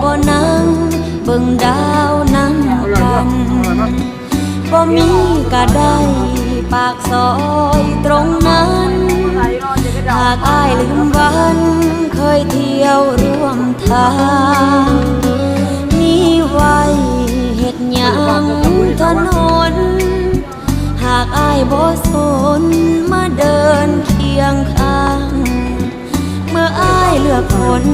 บ่นั่งเบิ่งดาวนำกันบ่มีก็ได้ปากซอยตรงนั้นหากอ้ายลืมวันเคยเที่ยวร่วมทางมีไว้เฮ็ดหยังถนนหากอ้ายบ่สนมาเดินเคียงข้างเมื่ออ้ายเลือกคน